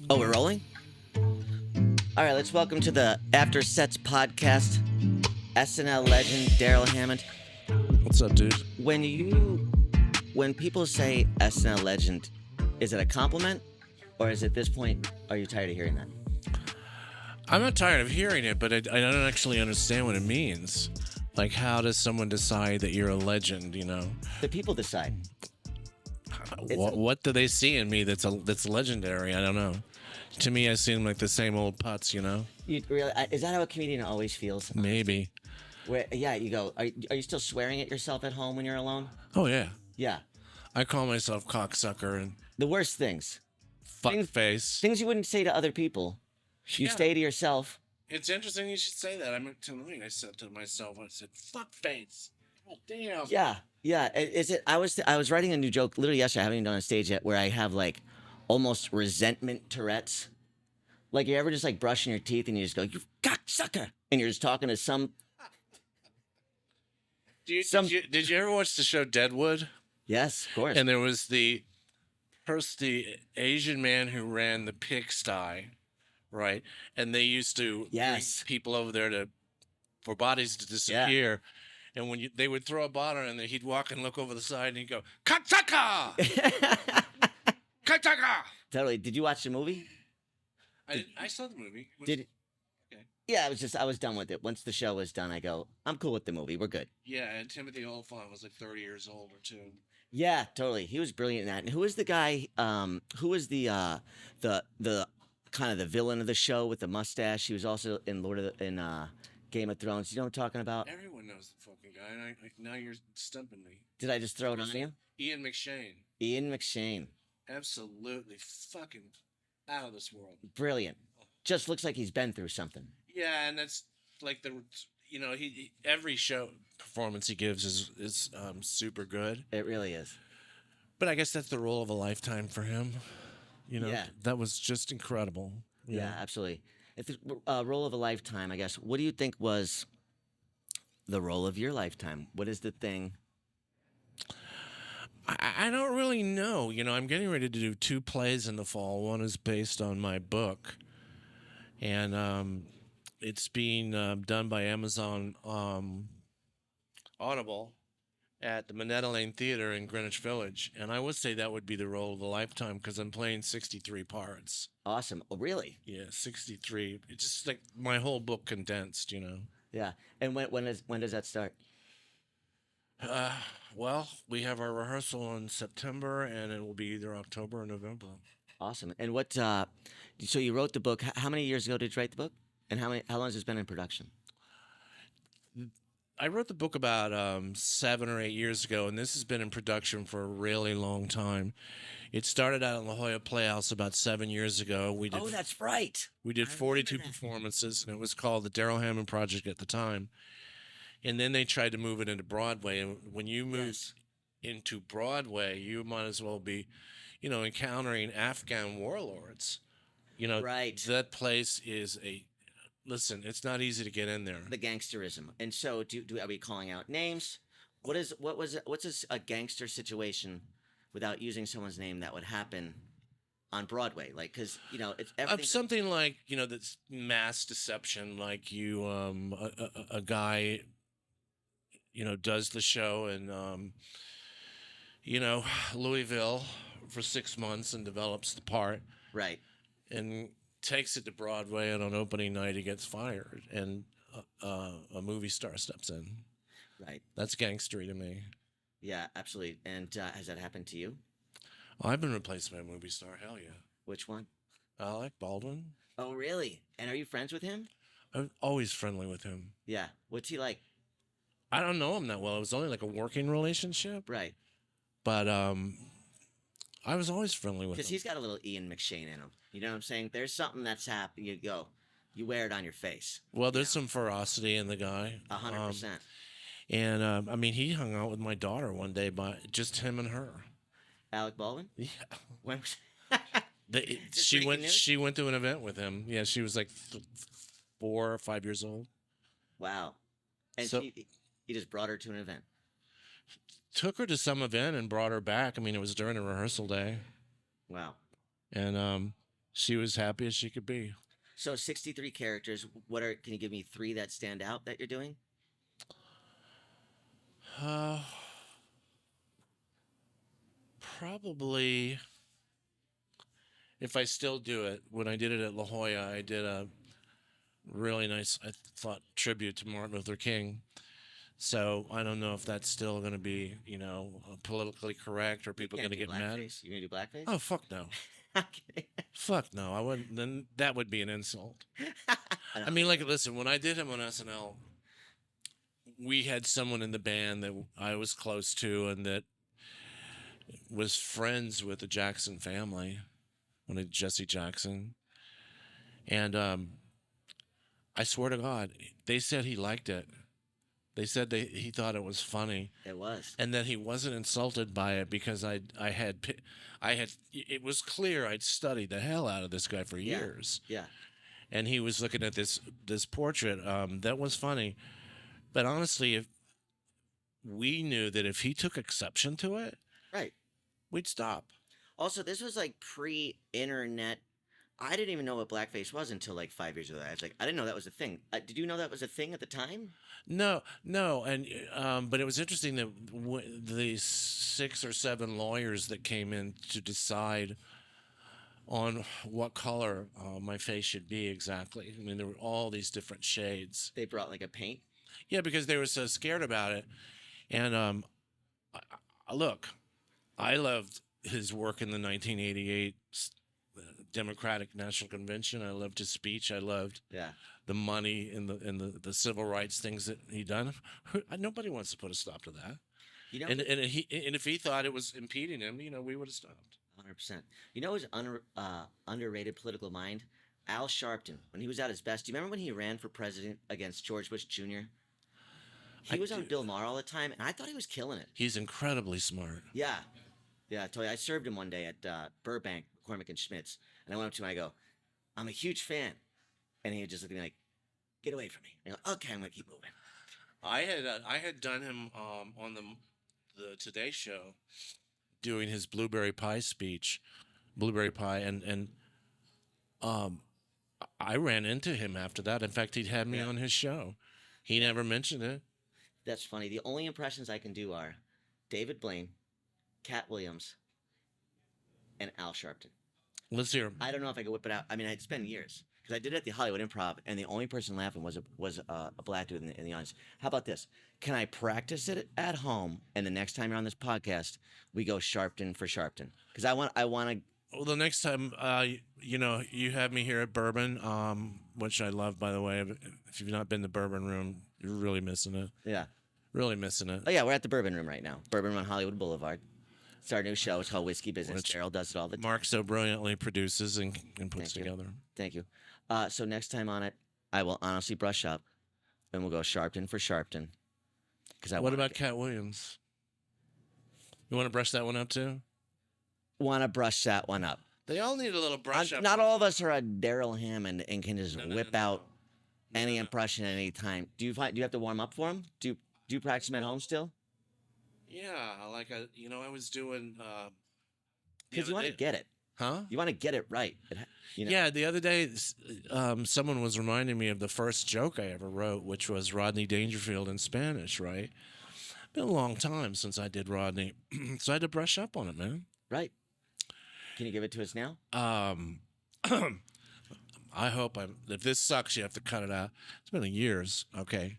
Oh, we're rolling? All right, let's welcome to the After Sets podcast. SNL Legend Darrell Hammond. What's up, dude? When people say SNL Legend, is it a compliment, or is at this point are you tired of hearing that? I'm not tired of hearing it, but I don't actually understand what it means. Like, how does someone decide that you're a legend? You know, The people decide. what do they see in me that's legendary? I don't know. To me, I seem like the same old putz. You know, Is that how a comedian always feels? maybe. Where, yeah, you go. Are you still swearing at yourself at home when you're alone? Oh yeah, Yeah. I call myself cocksucker and The worst things. fuckface. Things you wouldn't say to other people. You Yeah. say to yourself. It's interesting you should say that. I mean, tonight I said to myself, I said, "Fuckface." Oh damn. Yeah, yeah. Is it? I was writing a new joke literally yesterday. I haven't even done it on stage yet. Where I have like almost resentment Tourette's. Like you ever just like brushing your teeth and you just go, "You cocksucker," and you're just talking to some. Did you ever watch the show Deadwood? Yes, of course. And there was the Asian man who ran the pigsty, right? And they used to Yes. bring people over there for bodies to disappear. And when they would throw a bottle in there, he'd walk and look over the side and he'd go, "Kataka! Kataka!" Totally. Did you watch the movie? I saw the movie. Did. Okay. Yeah, I was done with it. Once the show was done, I go, I'm cool with the movie. We're good. Yeah, and Timothy Olyphant was like 30 years old or two. Yeah, totally. He was brilliant in that. And who was the guy? Who was the kind of the villain of the show with the mustache? He was also in Game of Thrones. You know what I'm talking about? Everyone knows the fucking guy, and now you're stumping me. Did I just throw it on you? Ian McShane. Ian McShane. Absolutely fucking out of this world. Brilliant. Just looks like he's been through something. Yeah, and that's like he every show performance he gives is super good. It really is. But I guess that's the role of a lifetime for him. You know, Yeah. that was just incredible. Yeah, absolutely. It's the role of a lifetime, I guess. What do you think was the role of your lifetime? What is the thing? I don't really know. You know, I'm getting ready to do 2 plays in the fall. One is based on my book, and it's being done by Amazon Audible at the Minetta Lane Theater in Greenwich Village. And I would say that would be the role of a lifetime because I'm playing 63 parts. Awesome. Oh, really? Yeah, 63. It's just like my whole book condensed, you know. Yeah. And when does that start? Well, we have our rehearsal in September, and it will be either October or November. Awesome. And what? So you wrote the book. How many years ago did you write the book? And how long has it been in production? I wrote the book about 7 or 8 years ago, and this has been in production for a really long time. It started out in La Jolla Playhouse about 7 years ago. Oh, that's right. We did I 42 remember that. performances, and it was called the Darrell Hammond Project at the time. And then they tried to move it into Broadway. And when you move Yes. into Broadway, you might as well be, you know, encountering Afghan warlords. You know, Right. that place is listen, it's not easy to get in there. The gangsterism. And so, are we calling out names? What's a gangster situation without using someone's name that would happen on Broadway? Like, because you know, it's everything. Something like, you know, that's mass deception, like a guy, you know, does the show in, you know, Louisville for 6 months and develops the part Right. and takes it to Broadway, and on opening night he gets fired, and a movie star steps in. Right. That's gangstery to me. Yeah, absolutely. And has that happened to you? I've been replaced by a movie star. Hell yeah. Which one? Alec Baldwin. Oh, really? And are you friends with him? I'm always friendly with him. Yeah. What's he like? I don't know him that well. It was only like a working relationship, Right. but I was always friendly with Because him. he's got a little Ian McShane in him. You know what I'm saying? There's something that's happened. You wear it on your face. Well, there's some ferocity in the guy. 100%. And I mean, he hung out with my daughter one day, but just him and her. Alec Baldwin? Yeah. When was Just She breaking went. news? She went to an event with him. Yeah, she was like 4 or 5 years old. Wow. And So- he just brought her to an event. Took her to some event and brought her back. I mean, it was during a rehearsal day, Wow. and she was happy as she could be. So 63 characters. Can you give me 3 that stand out that you're doing? Uh, Probably, if I still do it, when I did it at La Jolla, I did a really nice, I thought, tribute to Martin Luther King. So I don't know if that's still going to be, politically correct or people going to get mad. Blackface. You gonna do blackface? Oh, fuck no. I'm kidding. Fuck no. I wouldn't. Then that would be an insult. I mean, like, listen, when I did him on SNL, we had someone in the band that I was close to and that was friends with the Jackson family, when Jesse Jackson. And I swear to God, they said he liked it. They said he thought it was funny. It was. And that he wasn't insulted by it because I had it was clear I'd studied the hell out of this guy for years. Yeah. And he was looking at this portrait that was funny. But honestly, if we knew that if he took exception to it, Right. we'd stop. Also, this was like pre-internet. I didn't even know what blackface was until like 5 years ago. I was like, I didn't know that was a thing. Did you know that was a thing at the time? No, and but it was interesting that the 6 or 7 lawyers that came in to decide on what color my face should be exactly. I mean, there were all these different shades. They brought like a paint. Yeah, because they were so scared about it. And look, I loved his work in the 1988 Democratic National Convention. I loved his speech. I loved the money and the civil rights things that he done. Nobody wants to put a stop to that. And if he thought it was impeding him, we would have stopped. 100%. You know his underrated political mind? Al Sharpton, when he was at his best. Do you remember when he ran for president against George Bush Jr.? He was on Bill Maher all the time, and I thought he was killing it. He's incredibly smart. Yeah. Yeah, I told you. I served him one day at Burbank, McCormick and Schmitz, and I went up to him and I go, I'm a huge fan. And he just looked at me like, get away from me. And I go, okay, I'm going to keep moving. I had done him on the Today Show doing his blueberry pie speech, and I ran into him after that. In fact, he'd had me on his show. He never mentioned it. That's funny. The only impressions I can do are David Blaine, Cat Williams, and Al Sharpton. Let's hear him. I don't know if I could whip it out. I mean, it's been years because I did it at the Hollywood Improv, and the only person laughing was a black dude in the audience. How about this? Can I practice it at home, and the next time you're on this podcast, we go Sharpton for Sharpton? Because I want to. Well, the next time, you have me here at Bourbon, which I love, by the way. If you've not been to Bourbon Room, you're really missing it. Yeah. Really missing it. Oh, yeah, we're at the Bourbon Room right now. Bourbon Room on Hollywood Boulevard. It's our new show. It's called Whiskey Business. Darrell does it all the time. Mark so brilliantly produces and puts together. Thank you. So next time on it, I will honestly brush up, and we'll go Sharpton for Sharpton. What about Cat Williams? You want to brush that one up too? Want to brush that one up. They all need a little brush up. Not all of us are a Darrell Hammond and can just whip out any impression at any time. Do you have to warm up for them? Do you practice them at home still? Yeah, I was doing. Because you want to get it. Huh? You want to get it right. Yeah, the other day, someone was reminding me of the first joke I ever wrote, which was Rodney Dangerfield in Spanish, right? Been a long time since I did Rodney, so I had to brush up on it, man. Right. Can you give it to us now? I hope if this sucks, you have to cut it out. It's been years. Okay.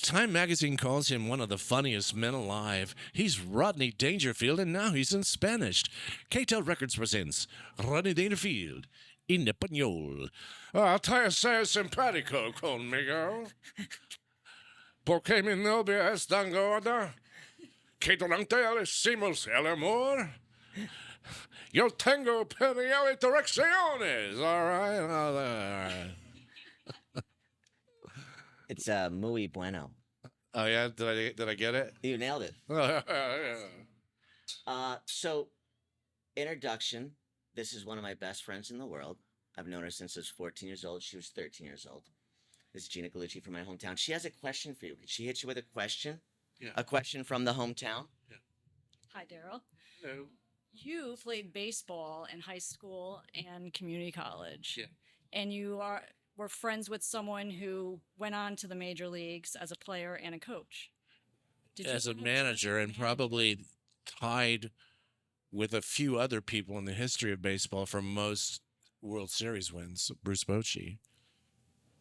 Time magazine calls him one of the funniest men alive. He's Rodney Dangerfield, and now he's in Spanish. KTEL Records presents Rodney Dangerfield in español. Te ser simpático conmigo, porque mi novia es tan gorda que durante le hicimos el amor. Yo tengo pedial y direcciones. All right. It's muy bueno. Oh yeah, did I get it? You nailed it. Yeah. So, introduction. This is one of my best friends in the world. I've known her since I was 14 years old. She was 13 years old. This is Gina Gallucci from my hometown. She has a question for you. Could she hit you with a question? Yeah. A question from the hometown? Yeah. Hi, Darrell. Hello. You played baseball in high school and community college. Yeah. And were friends with someone who went on to the major leagues as a player and a coach. Did you As a ever have a chance manager, as a and probably tied with a few other people in the history of baseball for most World Series wins, Bruce Bochy.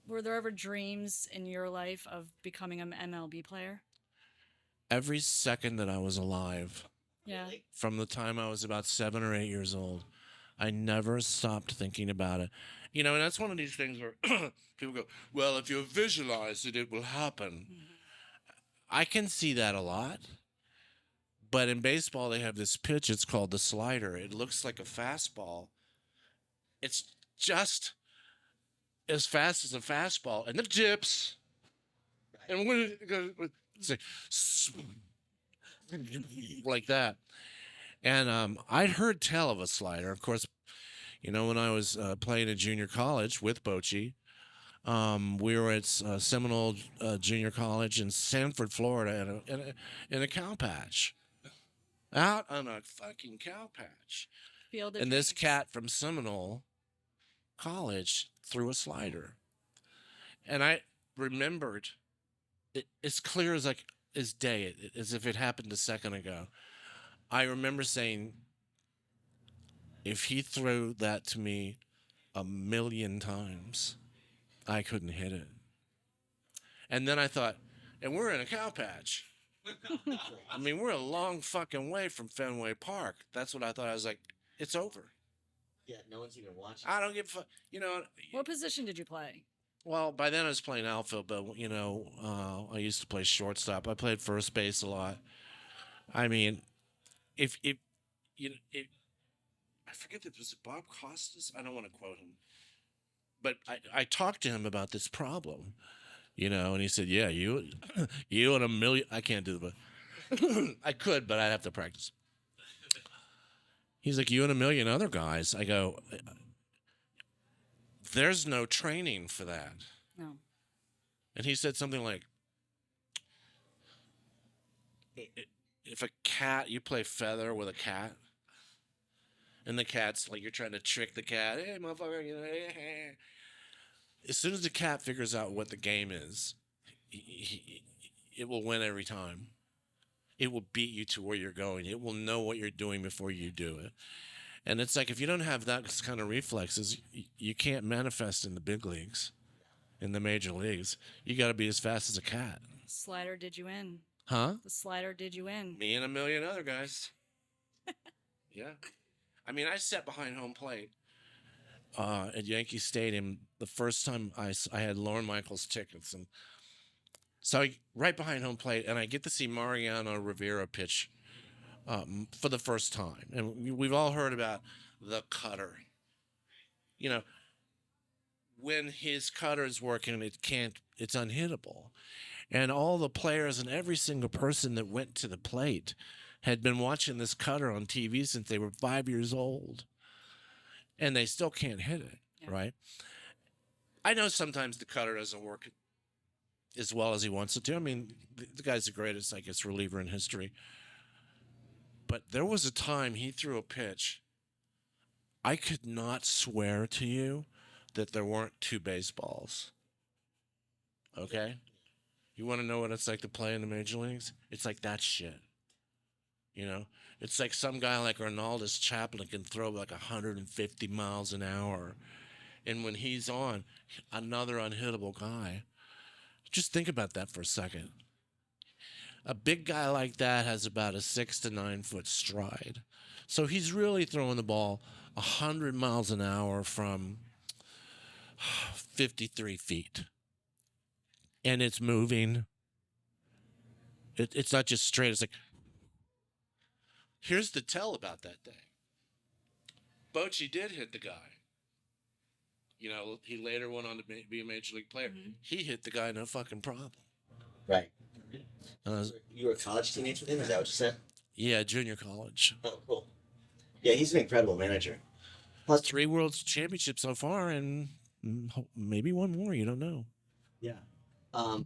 Were there ever dreams in your life of becoming an MLB player? Every second that I was alive, Yeah. from the time I was about 7 or 8 years old, I never stopped thinking about it. You know, and that's one of these things where people go, well, if you visualize it, it will happen. I can see that a lot. But in baseball, they have this pitch. It's called the slider. It looks like a fastball. It's just as fast as a fastball, and it dips. And when it goes, it's like that. And I'd heard tell of a slider. Of course, you know, when I was playing in junior college with Bochy, we were at Seminole Junior College in Sanford, Florida, in a cow patch. Out on a fucking cow patch. Field of And this dreams. cat from Seminole College threw a slider. And I remembered it as clear as day, as if it happened a second ago. I remember saying, if he threw that to me 1,000,000 times, I couldn't hit it. And then I thought, and we're in a cow patch. I mean, we're a long fucking way from Fenway Park. That's what I thought. I was like, it's over. Yeah, no one's even watching. I don't give a fuck. You know. What position did you play? Well, by then I was playing outfield, but you know, I used to play shortstop. I played first base a lot. I mean, if you know, I forget that, was it Bob Costas? I don't want to quote him, but I talked to him about this problem, you know, and he said, "Yeah, you and 1,000,000." I can't do it, but I could, but I'd have to practice. He's like, "You and 1,000,000 other guys." I go, "There's no training for that." No. And he said something like, if a cat, you play feather with a cat, and the cat's like, you're trying to trick the cat, hey, motherfucker, you know, hey. As soon as the cat figures out what the game is, it will win every time. It will beat you to where you're going. It will know what you're doing before you do it. And it's like, if you don't have that kind of reflexes, you can't manifest in the big leagues, in the major leagues. You got to be as fast as a cat. Slider did you in? Huh? The slider did you in? Me and 1,000,000 other guys. Yeah. I mean, I sat behind home plate at Yankee Stadium the first time I had Lorne Michaels tickets. And so right behind home plate, and I get to see Mariano Rivera pitch for the first time. And we've all heard about the cutter. You know, when his cutter is working, it's unhittable. And all the players and every single person that went to the plate had been watching this cutter on TV since they were 5 years old. And they still can't hit it, Yeah. right? I know sometimes the cutter doesn't work as well as he wants it to. I mean, the guy's the greatest, I guess, reliever in history. But there was a time he threw a pitch. I could not swear to you that there weren't two baseballs. Okay? You want to know what it's like to play in the major leagues? It's like that shit. You know? It's like some guy like Arnaldus Chaplin can throw like 150 miles an hour. And when he's on, another unhittable guy. Just think about that for a second. A big guy like that has about a 6 to 9 foot stride. So he's really throwing the ball 100 miles an hour from 53 feet. And it's moving. It's not just straight. It's like, here's the tell about that day. Bochy did hit the guy. You know, he later went on to be a major league player. Mm-hmm. He hit the guy, no fucking problem. Right. You were a college teammate with him? Is that what you said? Yeah, junior college. Oh, cool. Yeah, he's an incredible manager. Plus, 3 World Championships so far, and maybe one more. You don't know. yeah.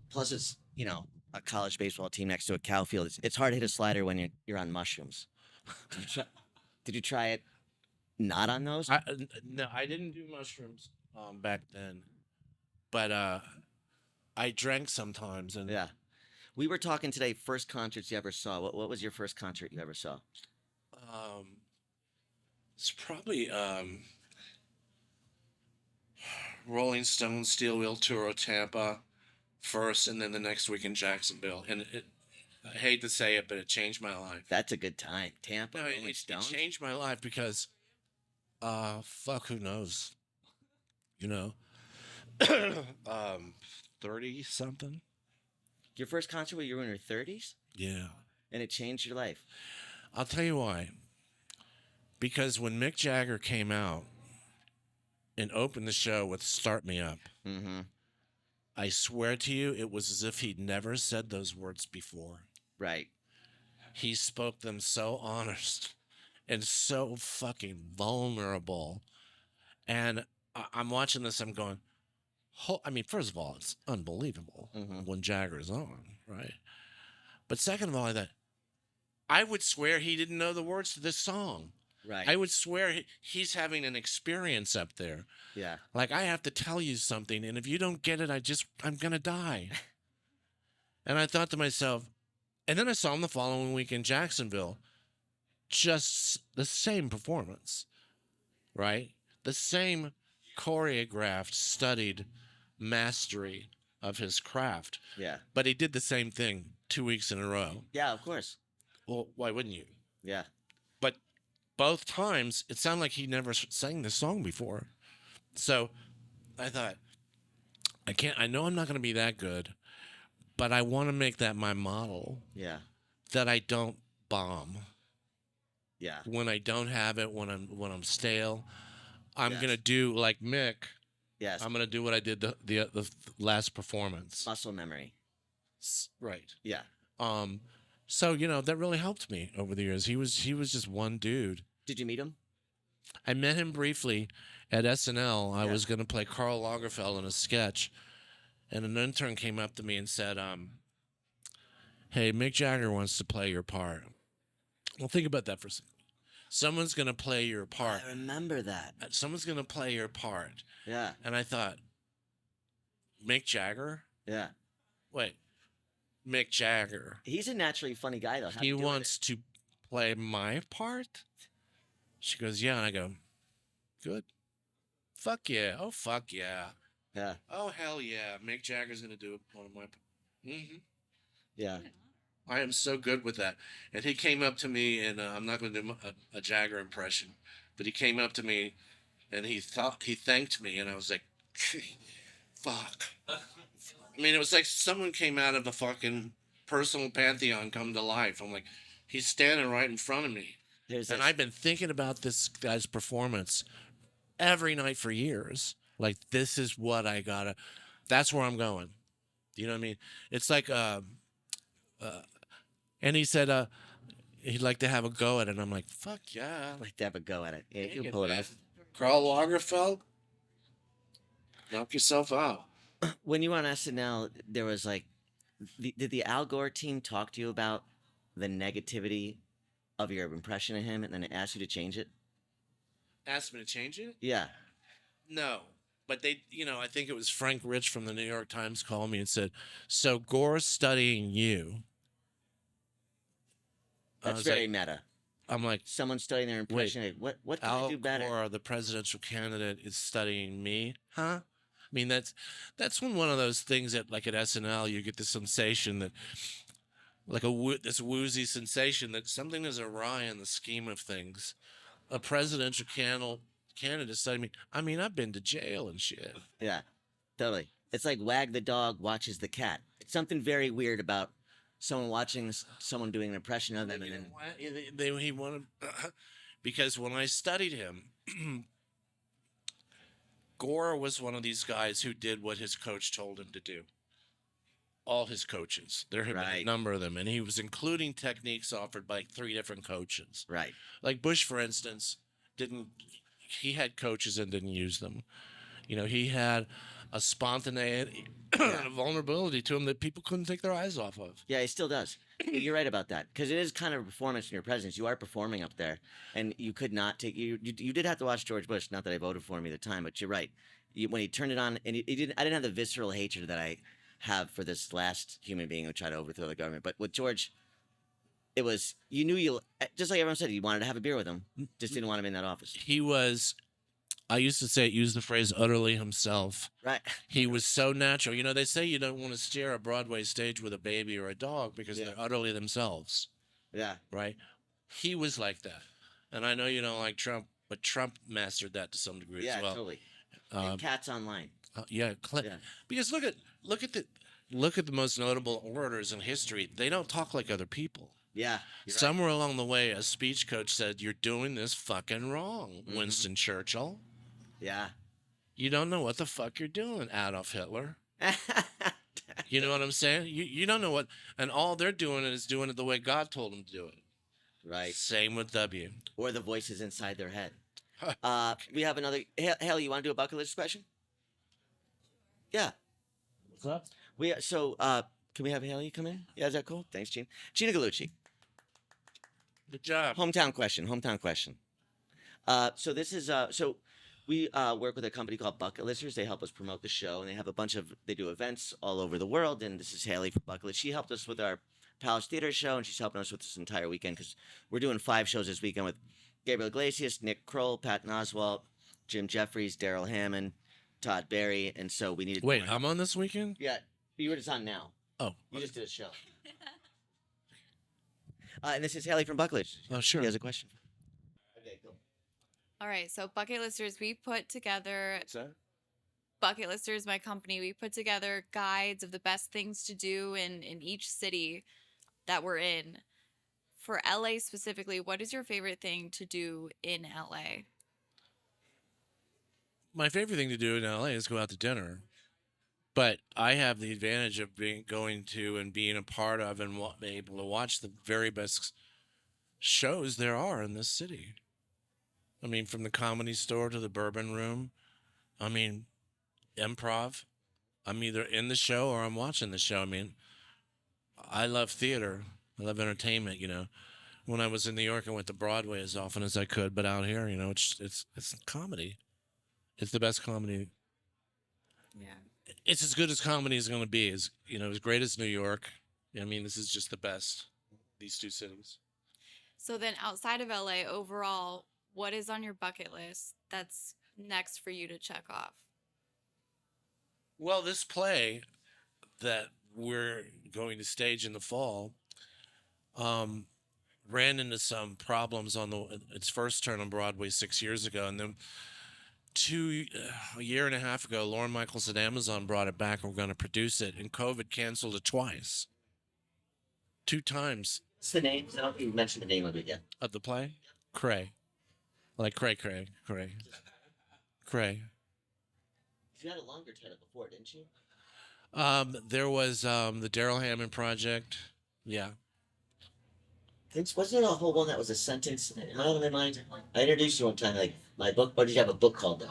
Plus, it's, you know, a college baseball team next to a cow field. It's hard to hit a slider when you're on mushrooms. Did you try it not on those? No, I didn't do mushrooms back then, but I drank sometimes, and Yeah. We were talking today, first concerts you ever saw. What was your first concert you ever saw? um, it's probably Rolling Stone Steel Wheel Tour of Tampa first, and then the next week in Jacksonville. And I hate to say it, but it changed my life. That's a good time. Tampa, No, Rolling it Stones. changed my life because, fuck, who knows? You know, 30 something. Your first concert when you were in your 30s? Yeah. And it changed your life. I'll tell you why. Because when Mick Jagger came out and opened the show with Start Me Up, Mm-hmm. I swear to you, it was as if he'd never said those words before. Right. He spoke them so honest and so fucking vulnerable. And I'm watching this, I'm going, I mean, first of all, it's unbelievable when Jagger's on, right? But second of all, I would swear he didn't know the words to this song. Right. I would swear he's having an experience up there. Yeah. Like, I have to tell you something, and if you don't get it, I'm going to die. And I thought to myself, and then I saw him the following week in Jacksonville, just the same performance, right? The same choreographed, studied mastery of his craft. Yeah. But he did the same thing 2 weeks in a row. Yeah, of course. Well, why wouldn't you? Yeah. But both times, it sounded like he never sang this song before. So I thought, I know I'm not going to be that good, but I want to make that my model, Yeah. that I don't bomb. Yeah. When I don't have it, when I'm stale, I'm Yes. going to do like Mick. Yes. I'm going to do what I did the last performance. Muscle memory. Right. Yeah. So, that really helped me over the years. He was just one dude. Did you meet him? I met him briefly at SNL. I Yeah. was going to play Karl Lagerfeld in a sketch, and an intern came up to me and said, hey, Mick Jagger wants to play your part. Well, think about that for a second. Someone's going to play your part. I remember that. Someone's going to play your part. Yeah. And I thought, Mick Jagger? Yeah. Wait, Mick Jagger. He's a naturally funny guy, though. How'd He you do wants to play my part? She goes, yeah. And I go, good. Fuck yeah. Oh, fuck yeah. it? Yeah. Oh, hell yeah. Mick Jagger's going to do one of my... Mm-hmm. Yeah. I am so good with that. And he came up to me, and I'm not going to do a Jagger impression, but he came up to me, and he thanked me, and I was like, fuck. I mean, it was like someone came out of a fucking personal pantheon come to life. I'm like, he's standing right in front of me. And I've been thinking about this guy's performance every night for years. Like, this is what I gotta, that's where I'm going. You know what I mean? It's like, and he said, he'd like to have a go at it. And I'm like, fuck yeah. I'd like to have a go at it. Yeah, you Dang can it, pull it man. off. Karl Lagerfeld, knock yourself out. When you were on SNL, there was like, did the Al Gore team talk to you about the negativity of your impression of him and then ask you to change it? Asked me to change it? Yeah. No. But they, I think it was Frank Rich from the New York Times called me and said, so Gore's studying you. That's very meta. I'm like, Someone studying their impression. Like, what can I Al do better? Gore, the presidential candidate, is studying me? Huh? I mean, that's one of those things that, like at SNL, you get the sensation that, like this woozy sensation that something is awry in the scheme of things. A presidential candidate studying me. I mean, I've been to jail and shit. Yeah, totally. It's like wag the dog watches the cat. It's something very weird about someone watching someone doing an impression of them. And then He wanted, because when I studied him, Gore was one of these guys who did what his coach told him to do. All his coaches. There have been a Right. number of them. And he was including techniques offered by 3 different coaches. right. Like Bush, for instance, he had coaches and didn't use them. You know, he had a spontaneity and a vulnerability to him that people couldn't take their eyes off of. Yeah, he still does. You're right about that because it is kind of a performance in your presence. You are performing up there, and you could not take you did have to watch George Bush. Not that I voted for him either time, but you're right. When he turned it on, and he didn't. I didn't have the visceral hatred that I have for this last human being who tried to overthrow the government. But with George, it was you knew you just like everyone said. You wanted to have a beer with him, just didn't want him in that office. He was, I used to say, use the phrase utterly himself. Right. He was so natural. You know, they say you don't want to share a Broadway stage with a baby or a dog because Yeah. they're utterly themselves, Yeah. right? He was like that. And I know you don't like Trump, but Trump mastered that to some degree Yeah. as well. Totally. Um, And Cats Online. yeah, Yeah. because look at the most notable orators in history. They don't talk like other people. Yeah. You're right. Somewhere along the way, a speech coach said, "You're doing this fucking wrong, Mhm. Winston Churchill. Yeah. You don't know what the fuck you're doing, Adolf Hitler." You know what I'm saying? You don't know what, and all they're doing is doing it the way God told them to do it. Right. Same with W. Or the voices inside their head. We have another. Haley, you want to do a bucket list question? Yeah. What's up? Can we have Haley come in? Yeah, is that cool? Thanks, Gene. Gina Gallucci. Good job. Hometown question. So this is we work with a company called Bucket Listers. They help us promote the show, and they have they do events all over the world. And this is Haley from Bucket List. She helped us with our Palace Theater show, and she's helping us with this entire weekend because we're doing 5 shows this weekend with Gabriel Iglesias, Nick Kroll, Pat Oswalt, Jim Jeffries, Darrell Hammond, Todd Barry, and so we needed. Wait, I'm on this weekend? Yeah, you were just on now. Oh. You just did a show. And this is Haley from Bucket List. Oh, sure. He has a question. Okay, cool. All right, so Bucket Listers, we put together What's that? Bucket Listers, my company. We put together guides of the best things to do in each city that we're in. For LA specifically, what is your favorite thing to do in LA? My favorite thing to do in LA is go out to dinner. But I have the advantage of going to and being a part of and being able to watch the very best shows there are in this city. I mean, from the Comedy Store to the Bourbon Room. I mean, improv. I'm either in the show or I'm watching the show. I mean, I love theater. I love entertainment, you know. When I was in New York, I went to Broadway as often as I could, but out here, you know, it's comedy. It's the best comedy. Yeah. It's as good as comedy is going to be. As you know, as great as New York. I mean, this is just the best. These 2 cities. So then outside of LA, overall, what is on your bucket list that's next for you to check off? Well, this play that we're going to stage in the fall ran into some problems on its first turn on Broadway 6 years ago, and then a year and a half ago, Lorne Michaels at Amazon brought it back, and we're going to produce it, and COVID canceled it twice. 2 times. What's the name? I don't think you mentioned the name of it yet. Of the play? Cray. Like Cray. You had a longer title before, didn't you? There was the Darrell Hammond Project. Yeah. Wasn't there a whole one that was a sentence? Am I out of my mind? I introduced you one time, like my book. What did you have a book called that?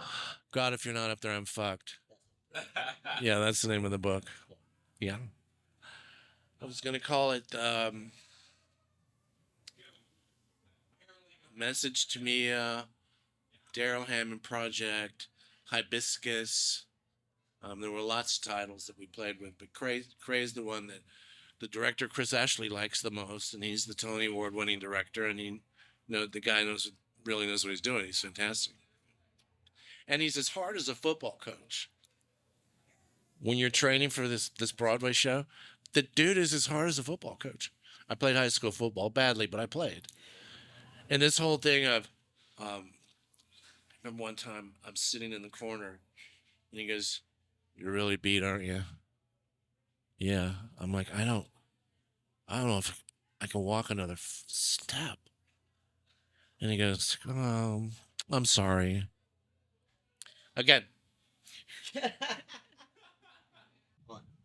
God, if you're not up there, I'm fucked. Yeah, that's the name of the book. Yeah. I was going to call it Message to Mia, Darrell Hammond Project, Hibiscus. There were lots of titles that we played with, but Cray's the one that the director Chris Ashley likes the most, and he's the Tony Award-winning director, and the guy really knows what he's doing. He's fantastic, and he's as hard as a football coach. When you're training for this Broadway show, the dude is as hard as a football coach. I played high school football badly, but I played. And this whole thing of, I remember one time I'm sitting in the corner, and he goes, "You're really beat, aren't you?" Yeah. I'm like, I don't know if I can walk another step. And he goes, I'm sorry. Again.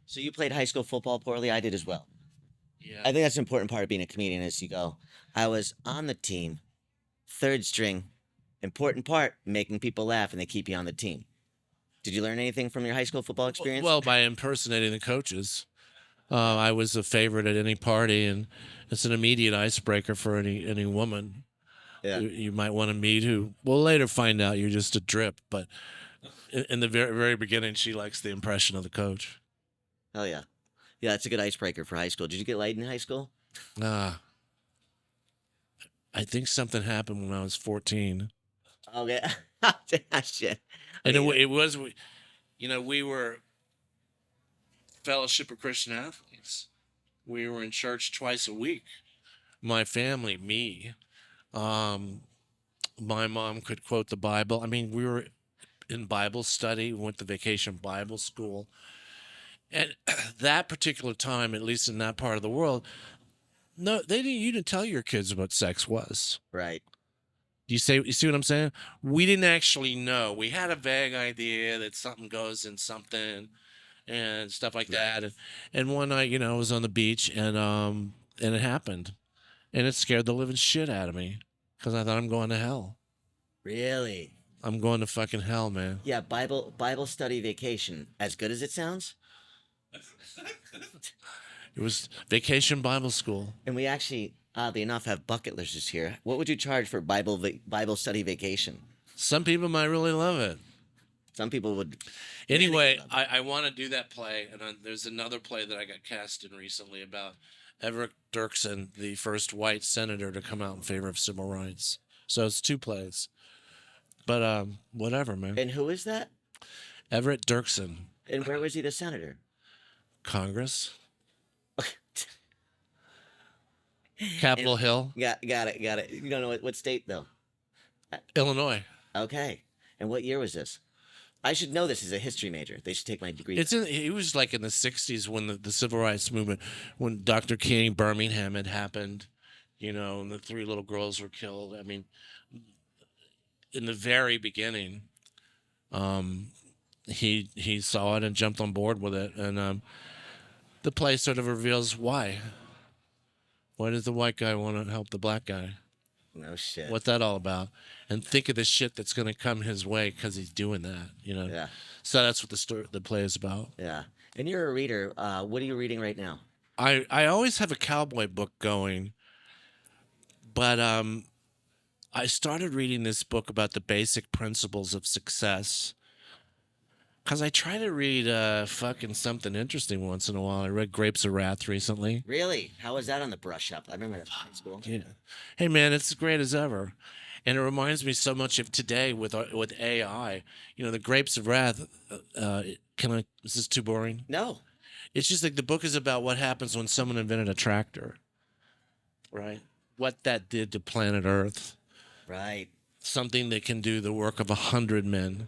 So you played high school football poorly. I did as well. Yeah. I think that's an important part of being a comedian is you go, I was on the team, 3rd string, important part, making people laugh, and they keep you on the team. Did you learn anything from your high school football experience? Well, by impersonating the coaches. I was a favorite at any party, and it's an immediate icebreaker for any woman yeah. you might want to meet who will later find out you're just a drip. But in the very beginning, she likes the impression of the coach. Hell yeah. Yeah, that's a good icebreaker for high school. Did you get laid in high school? I think something happened when I was 14. Okay. Shit. And it was, we were Fellowship of Christian Athletes. We were in church twice a week. My family, me. My mom could quote the Bible. I mean, we were in Bible study, went to vacation Bible school. And that particular time, at least in that part of the world, no, you didn't tell your kids what sex was. Right. You see what I'm saying? We didn't actually know. We had a vague idea that something goes in something and stuff like that. And one night, I was on the beach and it happened. And it scared the living shit out of me because I thought I'm going to hell. Really? I'm going to fucking hell, man. Yeah, Bible study vacation. As good as it sounds? It was Vacation Bible School. And we actually, oddly enough, have bucket listers here. What would you charge for Bible study vacation? Some people might really love it. Some people would. Anyway, I want to do that play, and there's another play that I got cast in recently about Everett Dirksen, the first white senator to come out in favor of civil rights. So it's 2 plays. But whatever, man. And who is that? Everett Dirksen. And where was he the senator? Congress. Capitol Hill. Got it. You don't know what state, though? Illinois. Okay. And what year was this? I should know this as a history major. They should take my degree. It was like in the 60s when the civil rights movement, when Dr. King Birmingham had happened, and the 3 little girls were killed. I mean, in the very beginning, he saw it and jumped on board with it. And the play sort of reveals why. Why does the white guy want to help the black guy? No shit. What's that all about? And think of the shit that's going to come his way because he's doing that, Yeah. So that's what the play is about. Yeah. And you're a reader. What are you reading right now? I always have a cowboy book going, but I started reading this book about the basic principles of success. Because I try to read fucking something interesting once in a while. I read Grapes of Wrath recently. Really? How was that on the brush up? I remember that in high school. Yeah. Hey, man, it's as great as ever. And it reminds me so much of today with AI. The Grapes of Wrath, is this too boring? No. It's just like the book is about what happens when someone invented a tractor, right? What that did to planet Earth. Right. Something that can do the work of 100 men.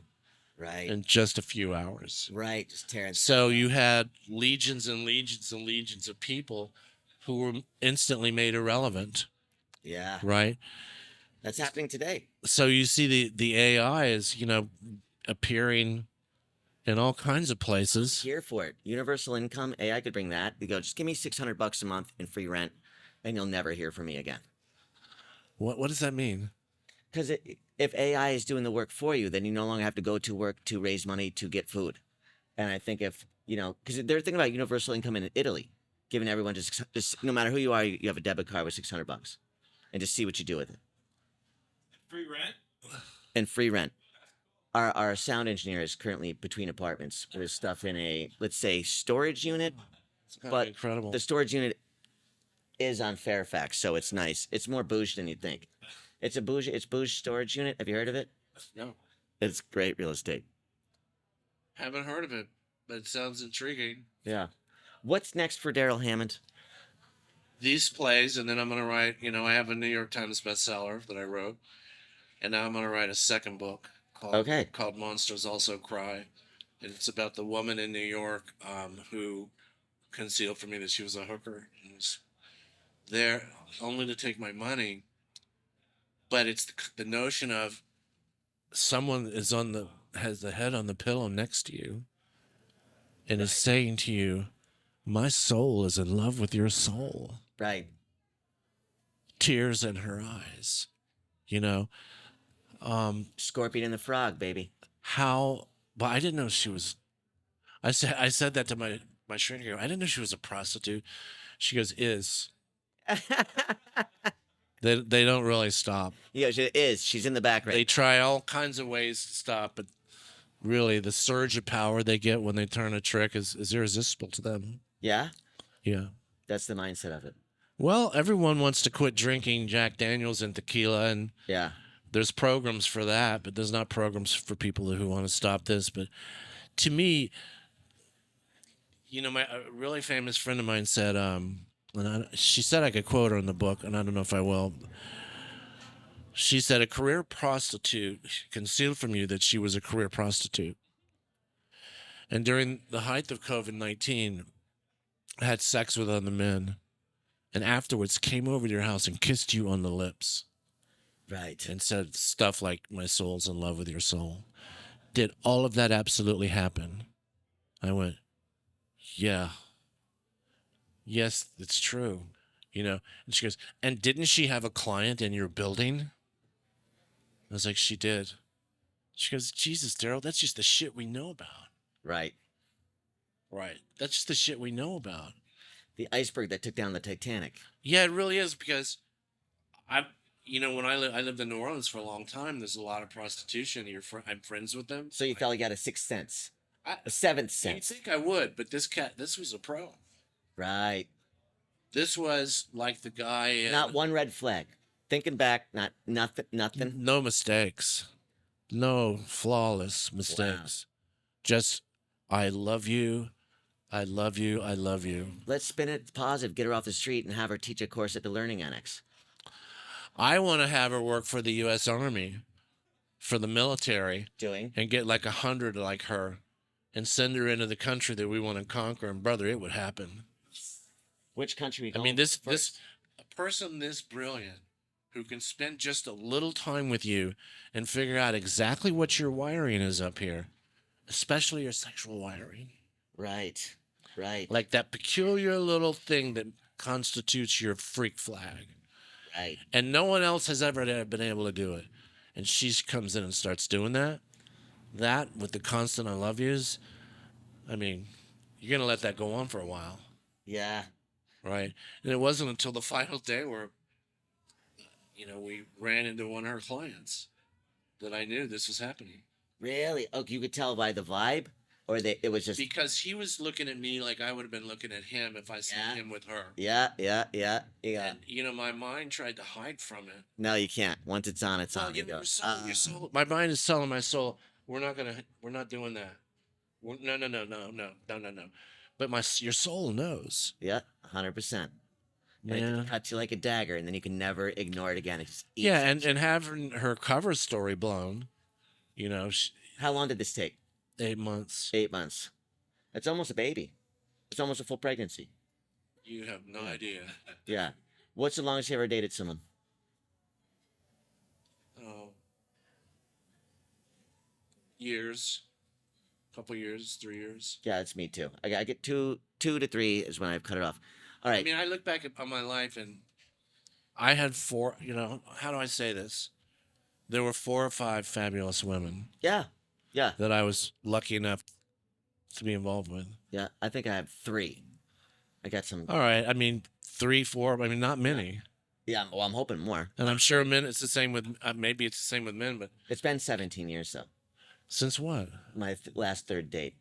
Right. In just a few hours. Right. Just tearing. So you had legions and legions and legions of people who were instantly made irrelevant. Yeah. Right? That's happening today. So you see the AI is, appearing in all kinds of places. Here for it. Universal income. AI could bring that. They go, just give me $600 a month in free rent, and you'll never hear from me again. What does that mean? Because if AI is doing the work for you, then you no longer have to go to work to raise money to get food. And I think if, because they're thinking about universal income in Italy, giving everyone just no matter who you are, you have a debit card with $600 and just see what you do with it. Free rent? And free rent. Our sound engineer is currently between apartments with stuff in a, let's say, storage unit. But incredible. The storage unit is on Fairfax, so it's nice. It's more bougie than you'd think. It's bougie storage unit. Have you heard of it? No. It's great real estate. Haven't heard of it, but it sounds intriguing. Yeah. What's next for Darrell Hammond? These plays, and then I'm going to write, I have a New York Times bestseller that I wrote, and now I'm going to write a second book called Monsters Also Cry. And it's about the woman in New York who concealed from me that she was a hooker and was there only to take my money. But it's the notion of someone has the head on the pillow next to you and is saying to you, my soul is in love with your soul. Right. Tears in her eyes. Scorpion and the Frog, baby. How But I didn't know she was. I said that to my shrink here. I didn't know she was a prostitute. She goes, is. They don't really stop. Yeah, she is. She's in the back right They now. try all kinds of ways to stop, but really the surge of power they get when they turn a trick is irresistible to them. Yeah? Yeah. That's the mindset of it. Well, everyone wants to quit drinking Jack Daniels and tequila, and Yeah. there's programs for that, but there's not programs for people who want to stop this. But to me, a really famous friend of mine said, she said I could quote her in the book, and I don't know if I will. She said, a career prostitute concealed from you that she was a career prostitute. And during the height of COVID-19, had sex with other men, and afterwards came over to your house and kissed you on the lips Right. and said stuff like, my soul's in love with your soul. Did all of that absolutely happen? I went, yeah. Yes, it's true. And she goes, and didn't she have a client in your building? I was like, she did. She goes, Jesus, Darrell, that's just the shit we know about. Right. Right. That's just the shit we know about. The iceberg that took down the Titanic. Yeah, it really is, because when I lived in New Orleans for a long time, there's a lot of prostitution. I'm friends with them. So you felt like you had a sixth sense. A seventh You'd sense. think I would, but this was a pro. Right. This was like the guy in, Not one red flag. Thinking back, nothing. no mistakes. No flawless mistakes. Just, I love you. I love you. I love you. Let's spin it positive, get her off the street, and have her teach a course at the Learning Annex. I want to have her work for the U.S. Army, for the military, Doing? and get like 100 like her and send her into the country that we want to conquer. And brother, it would happen. Which country we I going mean, first? a person this brilliant who can spend just a little time with you and figure out exactly what your wiring is up here, especially your sexual wiring. Right. Right. Like that peculiar little thing that constitutes your freak flag. Right. And no one else has ever been able to do it. And she comes in and starts doing that. That with the constant I love yous, I mean, you're going to let that go on for a while. Yeah. Right. And it wasn't until the final day where, we ran into one of her clients that I knew this was happening. Really? Oh, you could tell by the vibe? Or it was just... Because he was looking at me like I would have been looking at him if I saw him with her. Yeah. And, my mind tried to hide from it. No, you can't. Once it's on, it's on. Your soul. My mind is telling my soul, we're not doing that. No. But your soul knows. Yeah, 100%. And it cuts you like a dagger, and then you can never ignore it again. It just eats and having her cover story blown, How long did this take? 8 months. 8 months. That's almost a baby. It's almost a full pregnancy. You have no idea. Yeah. What's the longest you ever dated someone? Oh. Years. Couple years, 3 years. Yeah, it's me too. I get two to 3 is when I've cut it off. All right. I mean, I look back on my life and I had 4, how do I say this? There were 4 or 5 fabulous women. Yeah. That I was lucky enough to be involved with. Yeah, I think I have 3. I got some. All right. I mean, 3, 4, I mean, not many. Yeah, well, I'm hoping more. And I'm sure men, it's the same with, maybe it's the same with men, but. It's been 17 years, though. Since what? My last 3rd date.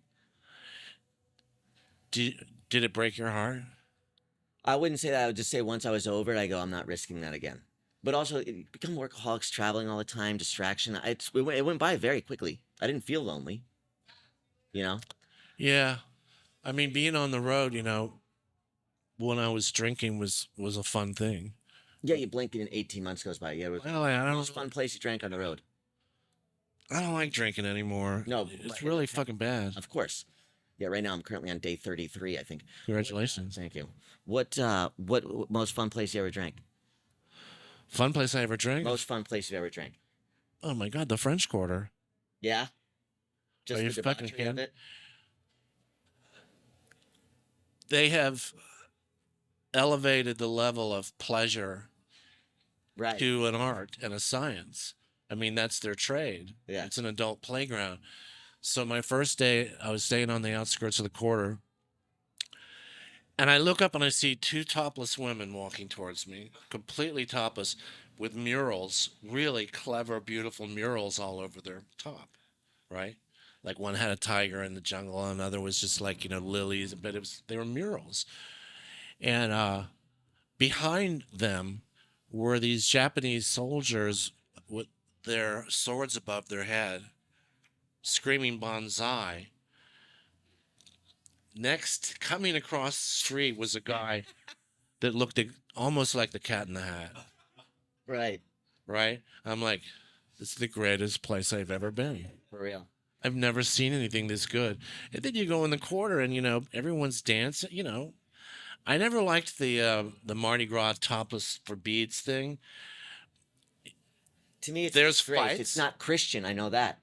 Did it break your heart? I wouldn't say that. I would just say once I was over it, I go, I'm not risking that again. But also, become workaholics, traveling all the time, distraction. It went by very quickly. I didn't feel lonely. Yeah. I mean, being on the road, when I was drinking was a fun thing. Yeah, you blink and 18 months goes by. Yeah, it was Well, I the don't. most fun place you drank on the road. I don't like drinking anymore. No, it's really fucking bad. Of course. Yeah, right now I'm currently on day 33, I think. Congratulations. Thank you. What most fun place you ever drank? Fun place I ever drank? Most fun place you ever drank? Oh my God, the French Quarter. Yeah? Just Are you the fucking debauchery of kidding? it? They have elevated the level of pleasure Right. to an art and a science. I mean, that's their trade. Yeah. It's an adult playground. So my first day, I was staying on the outskirts of the quarter, and I look up and I see two topless women walking towards me, completely topless, with murals, really clever, beautiful murals all over their top, right? Like one had a tiger in the jungle, and another was just like, lilies, but they were murals. And behind them were these Japanese soldiers with their swords above their head, screaming "Banzai." Next, coming across the street was a guy that looked almost like the Cat in the Hat, Right. right? I'm like, this is the greatest place I've ever been. For real. I've never seen anything this good. And then you go in the quarter and, everyone's dancing, I never liked the Mardi Gras topless for beads thing. To me, it's There's strange. fights. It's not Christian. I know that.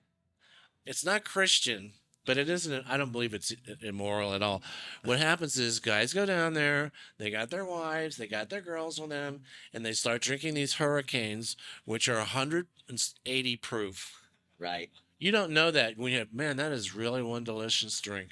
It's not Christian, but it isn't. I don't believe it's immoral at all. What happens is guys go down there, they got their wives, they got their girls with them, and they start drinking these hurricanes, which are 180 proof. Right. You don't know that when you have, man, that is really one delicious drink.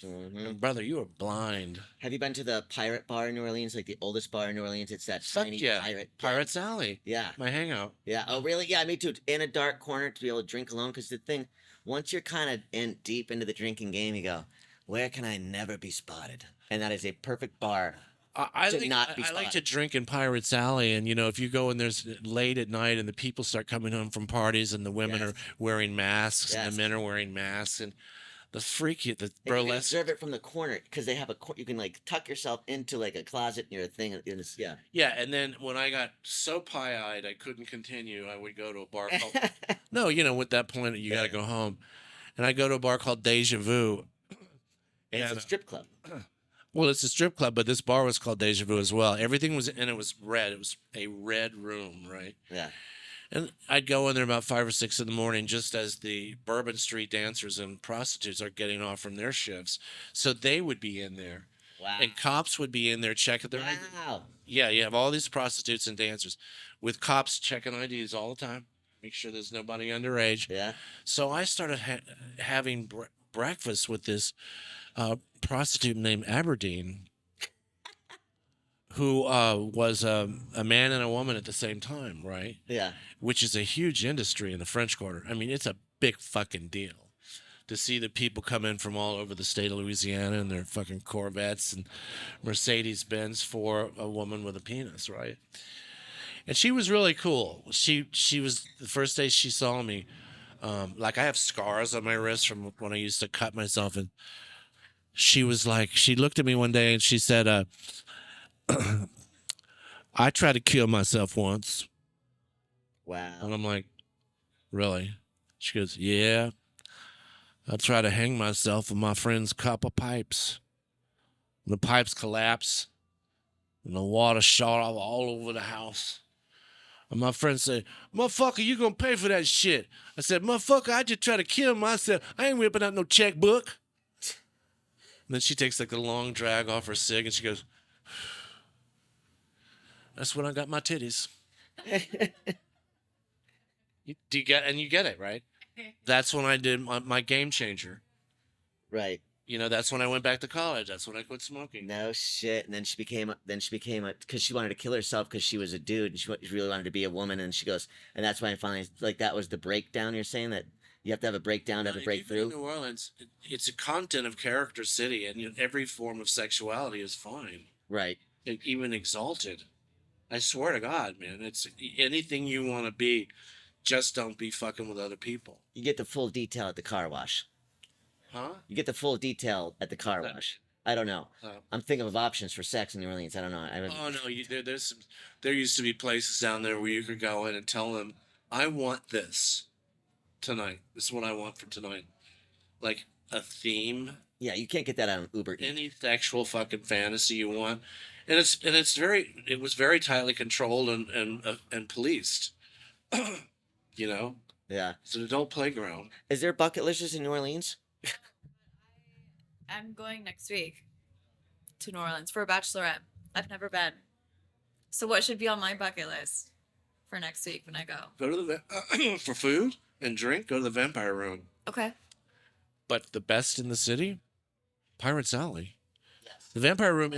Hmm. And brother, you are blind. Have you been to the Pirate Bar in New Orleans? Like the oldest bar in New Orleans? It's that Fuck tiny yeah. pirate. Pirate's Alley. Yeah. My hangout. Yeah. Oh, really? Yeah, me too. In a dark corner to be able to drink alone. Because the thing, once you're kind of in deep into the drinking game, you go, where can I never be spotted? And that is a perfect bar. I To like, not be I like to spotted. drink in Pirate's Alley, and if you go in there's late at night and the people start coming home from parties and the women Yes. are wearing masks and Yes. the men are wearing masks and the freaky, the And you can burlesque. observe it from the corner because they have you can like tuck yourself into like a closet near a thing. And it's, yeah. Yeah, and then when I got so pie-eyed I couldn't continue, I would go to a bar called No, at that point you got to go home. And I go to a bar called Deja Vu. It's And a strip club. well, it's a strip club, but this bar was called Deja Vu as well. Everything was, and it was red. It was a red room, right? Yeah. And I'd go in there about 5 or 6 in the morning, just as the Bourbon Street dancers and prostitutes are getting off from their shifts. So they would be in there, Wow. and cops would be in there checking their ID. Wow. Yeah, you have all these prostitutes and dancers, with cops checking IDs all the time, make sure there's nobody underage. Yeah. So I started having breakfast with this prostitute named Aberdeen, who was a man and a woman at the same time, right? Yeah. Which is a huge industry in the French Quarter. I mean, it's a big fucking deal to see the people come in from all over the state of Louisiana in their fucking Corvettes and Mercedes Benz for a woman with a penis, right? And she was really cool. She was the first day she saw me. Like I have scars on my wrist from when I used to cut myself, and she was like, she looked at me one day and she said, I tried to kill myself once. Wow. And I'm like, really? She goes, yeah. I tried to hang myself with my friend's copper pipes. The pipes collapsed and the water shot off all over the house. And my friend said, motherfucker, you gonna pay for that shit. I said, motherfucker, I just tried to kill myself. I ain't whipping out no checkbook. And then she takes like a long drag off her cig and she goes, that's when I got my titties. You get it, right? That's when I did my game changer. Right. That's when I went back to college. That's when I quit smoking. No shit. And then she became a because she wanted to kill herself because she was a dude and she really wanted to be a woman. And she goes, and that's when I finally, like, that was the breakdown. You're saying that you have to have a breakdown to have a breakthrough? In New Orleans, it's a content of character city, and every form of sexuality is fine. Right. Even exalted. I swear to God, man, it's anything you want to be. Just don't be fucking with other people. You get the full detail at the car wash. Huh? You get the full detail at the car wash. I don't know. I'm thinking of options for sex in New Orleans. I don't know. Oh no, there used to be places down there where you could go in and tell them, I want this tonight. This is what I want for tonight. Like a theme. Yeah, you can't get that on Uber Eats. Any sexual fucking fantasy you want. And it was very tightly controlled and policed. Yeah. It's an adult playground. Is there bucket lists in New Orleans? I'm going next week to New Orleans for a bachelorette. I've never been. So what should be on my bucket list for next week when I go? Go to the for food and drink. Go to the Vampire Room. Okay. But the best in the city, Pirates Alley. Yes. The Vampire Room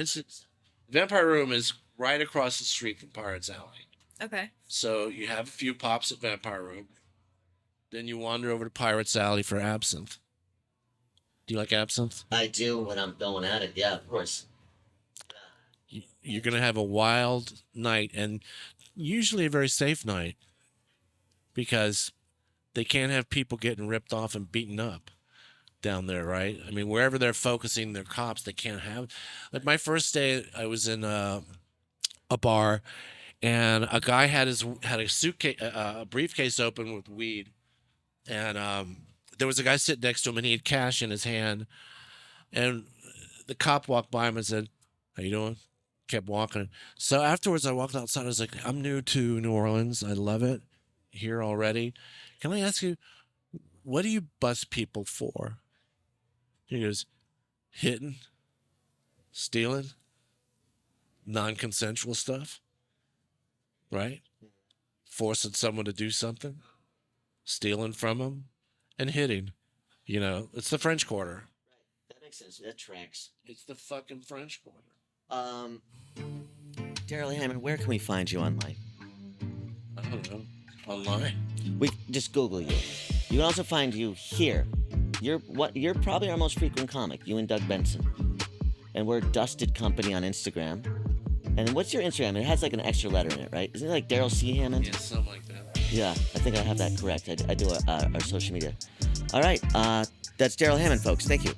Vampire Room is right across the street from Pirates Alley. Okay. So you have a few pops at Vampire Room. Then you wander over to Pirates Alley for absinthe. Do you like absinthe? I do when I'm going at it. Yeah, of course. You're going to have a wild night, and usually a very safe night, because they can't have people getting ripped off and beaten up down there, right? I mean, wherever they're focusing their cops, they can't have. Like my first day, I was in a bar, and a guy had a suitcase, a briefcase open with weed, and there was a guy sitting next to him, and he had cash in his hand, and the cop walked by him and said, "How you doing?" Kept walking. So afterwards, I walked outside. I was like, "I'm new to New Orleans. I love it here already. Can I ask you, what do you bust people for?" He goes, "Hitting, stealing, non-consensual stuff, right? Forcing someone to do something, stealing from them, and hitting. You know, it's the French Quarter. That makes sense. That tracks. It's the fucking French Quarter." Darrell Hammond, where can we find you online? I don't know. Online. We just Google you. You can also find you here. You're probably our most frequent comic, you and Doug Benson. And we're Dusted Company on Instagram. And what's your Instagram? It has like an extra letter in it, right? Isn't it like Darrell C. Hammond? Yeah, something like that. Yeah, I think I have that correct. I do our social media. All right, that's Darrell Hammond, folks. Thank you.